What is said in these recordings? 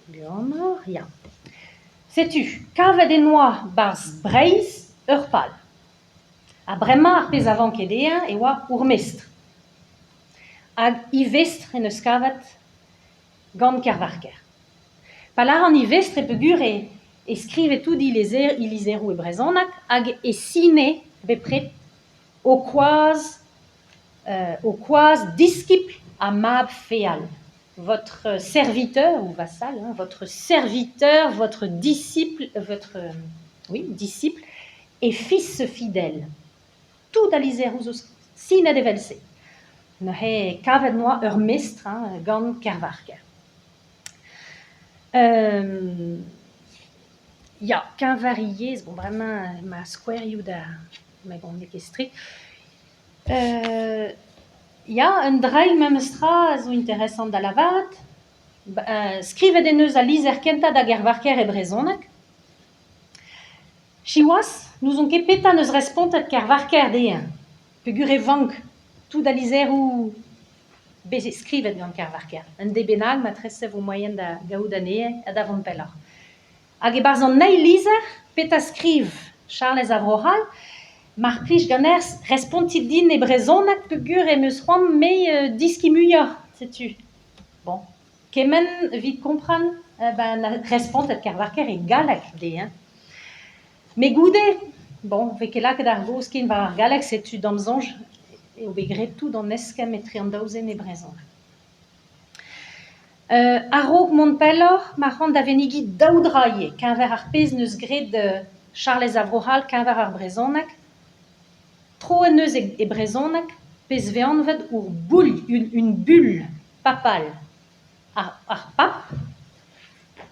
Björnar, ja. Sais-tu, kave de noix bars breis urpal. A bremma pez avant kedea e oa urmestr. Hag I vestre en eus kavet gant kervarker. Palar an I vestre pegur e skrivet tout ilizerou e brezonak hag e sine bepret o quaz disciple à mab féal. Votre serviteur ou vassal, hein, votre serviteur, votre disciple, disciple et fils fidèle. Tout aliserus sine develse. Ne he kavet noa mestre, hein, gant kervarker. Ja, kenvariez, bon, vraiment, ma square you da, mais bon, nekestri. Ja, un dreil memestra zo interessant da lavat. Skrivet en eus a lizer kenta da gervarker e brezonak. Chiwas, nous on ket peta neus respontet kervarker deen. Pegur e vank tout da lizer ou bez skrivet gant kervarker. Un debenag ma tresse vo moyen da gaout anee a da vant pellar. Hag e barz an neil lizer, peta skriv Charles Avrohal, mar plij ganners respontit din e brezonak pegur em eus c'hoant me diskimuioc'h, setu. Bon, kemen vid kompran respontet kervarker e galek de, hein. Me goude, bon, veke laket ar goz ken war ar galek setu damzonj, e o begret tout d'an eskem e triandaouzen e brezonak. A-raok Montpellor, ma c'hant da venigi daoudraie, kenver ar pez neus gret Charles Avrohal, kenver ar brezonak, tro en eus e brezonak, pez veanvet ur boul, une bulle papal ar pap,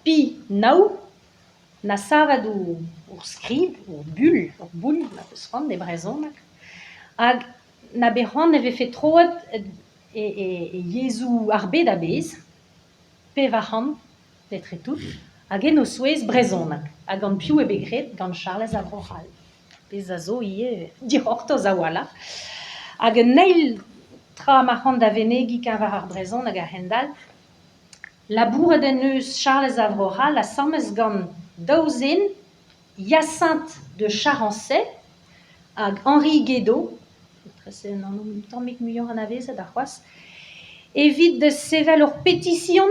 pi naou, na savad ur skrib, ur boul, na peus c'hoant e brezonak, hag na bec'hoant e vefe troet e yezou ar bed a bez, pe vac'han, petre tout, hag en o souez brezonak, hag an piou e begret gant Charles Avrohal. Pez a zo ie diroc'htoz a wala. Hag en neil tra ma c'hant da venegi kenvar ar brezonak a hendal, labouret en eus Charles Avrohal a sammez gant daouzen Hyacinthe de Charancet hag Henri Guédot, trese an tammig muioc'h an avezet ar c'hoaz, evit de sevel ur petition,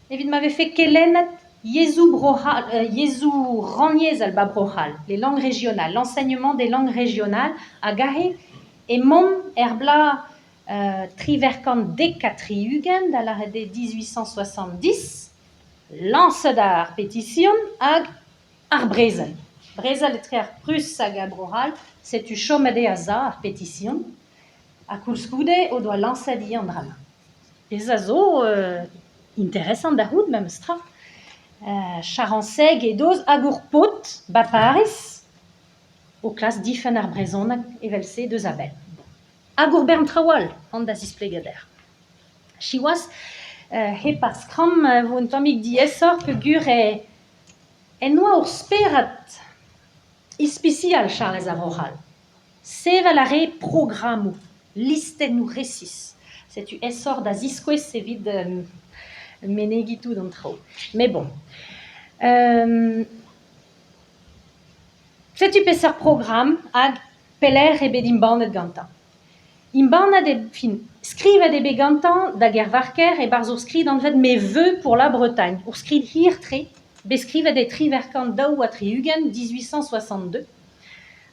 evit m'ave fait kelennet Yezou Raniez al Babrohal, les langues régionales, l'enseignement des langues régionales, a gahe et mom erbla triverkant dekatriugen da la de 1870, lance d'ar pétition hag ar brezel. Brezel etre ar prus hag ar brohal, setu chomade a za ar pétition, a koulskoude o doa lancet an drama. Ez a zo interessant da hout mem stra. Charanceg e doz hag ur pot baparis o klas difen ar brezonak evelse deus abel. Hag ur bern trawal an da zisplegader. Chiwas he par skram vo un tammig diesor pegur en oa ur sperat ispecial Charles Avrohal. Sevel a re programmou, listen ou resis. Setu esor da ziskouez evit menegitou d'an trao. Mais bon. Setu peser program hag peler e bet imbannet gantañ. Imbannet skrivet e bet gantañ da gervarker e barz ur skrid an vet me veu pour la Bretagne. Ur skrid hir tre, beskrivet e triverkant daou a triugen 1862.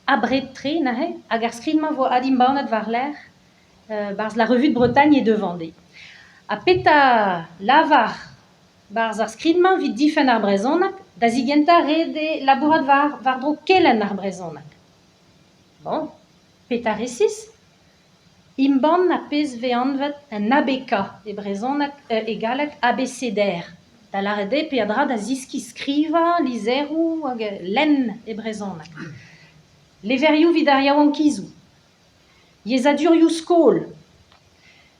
A bret tre, nahe, hag ar skrid ma vo ad imbannet war l'er barz la revue de Bretagne e de Vendée. A peta lavar barz ar skridman vid difen ar brezonak, da zigenta re de labourat var dro kellen ar brezonak. Bon, peta resis, imban a pez ve anvet un ABK e brezonak e galek abecédaire. Da larede pe adra da ziski skriva, lizerou hag len e brezonak. Leverioù vid ar yaouan kizou. Yezadurioù skol.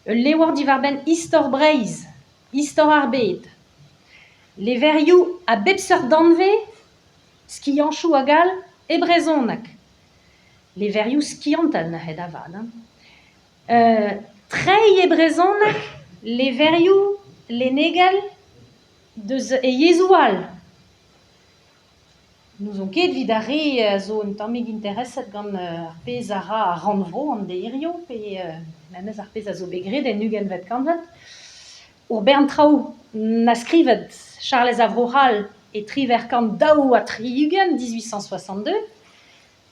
Lewar divarben istor breiz, istor arbed. Leverioù a bepseur danve, skianchou a gal, e brezonak. Leverioù skiantal na het avad. Trei e brezonak, leverioù, lenegel, e Jesual. Nous on ket vidare zo un tammig interesset gant ar pezh a ra a ranvro an deirio, pe memez ar pezh a zo begret en ugen vet kanvet. Ur bern traoù na skrivet Charles Avrohal e triver kant daou a triugen 1862.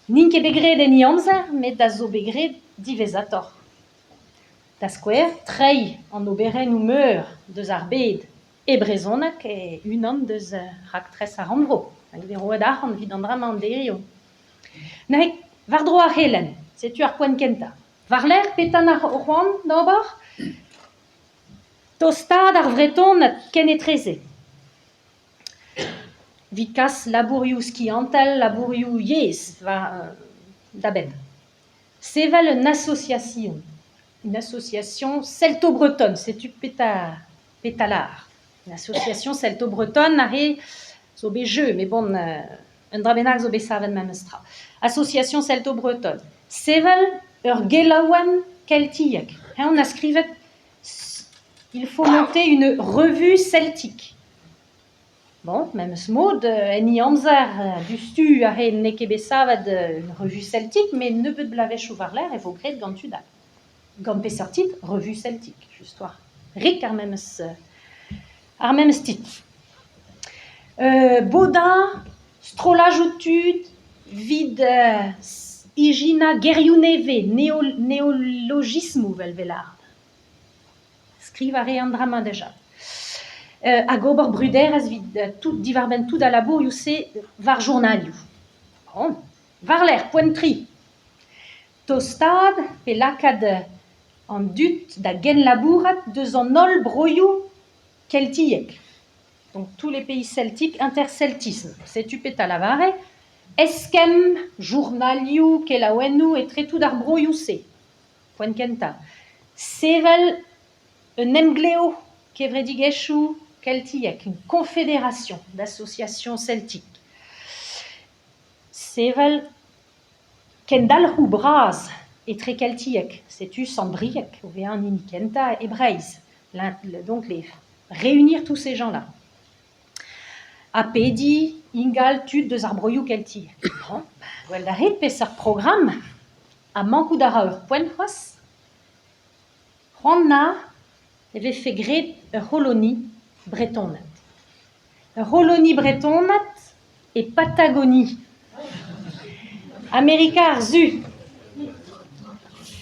Nin ket begret en i amzer, met da zo begret divezator. Da skouer, trei an oberen ou meur deus ar bed e brezonak e unan deus raktres a ranvro. Hag de roed arc'hant vid an dram an deirio. Nahek, var dro ar helen, setu ar poent kenta. Var ler petan ar oan d'ober, tostad ar vreton at ken etreze. Vikas labourioù skiantel, labourioù yez da ben. Sevel une association celto-bretonne, setu pétalar. Une association celto-bretonne are zo be jeu, mais bon, un dra bennak zo be saven memestra. Association celto-bretonne. Sevel ur gelaouan keltiek. On a skrivet, il faut monter une revue celtique. Bon, même ce mot, en i amzer du stu a re ne ket besavet une revue celtique, mais ne peut blavech ou var ler, e vo gret gant tu da. Gant pe sortit, revue celtique, justoir. Rik ar memes tit. Boda, strolajoutud, vid igina geriouneve, néologismou vel velard. Skriv a re an drama deja. A gober bruder az vid tout divarben tout da labour you se var journalioù. Bon, var ler, poentri. Tostad pe lakad an dut da gen labourat deus an ol broioù keltiek. Donc tous les pays celtiques, interceltisme. Setu pet a lavare. Eskem, journalioù, kelaouennou et tretou d'ar broioù se. Poent kenta. Sevel un emgleo kevredigechou keltiek, une confédération d'associations celtiques. Sevel kendalhou braz et tre keltiek, setu sandbriek, ou vean inikenta et breiz. Donc les réunir tous ces gens-là. Apedi, ingal, tud deus ar broioù keltiek. Bon, well da ret pes ar program a mankou d'ara ur poent c'hoaz. C'hoant eve fe gret ur holoni bretonat. Ur holoni bretonat e Patagonie. Amerika ar zu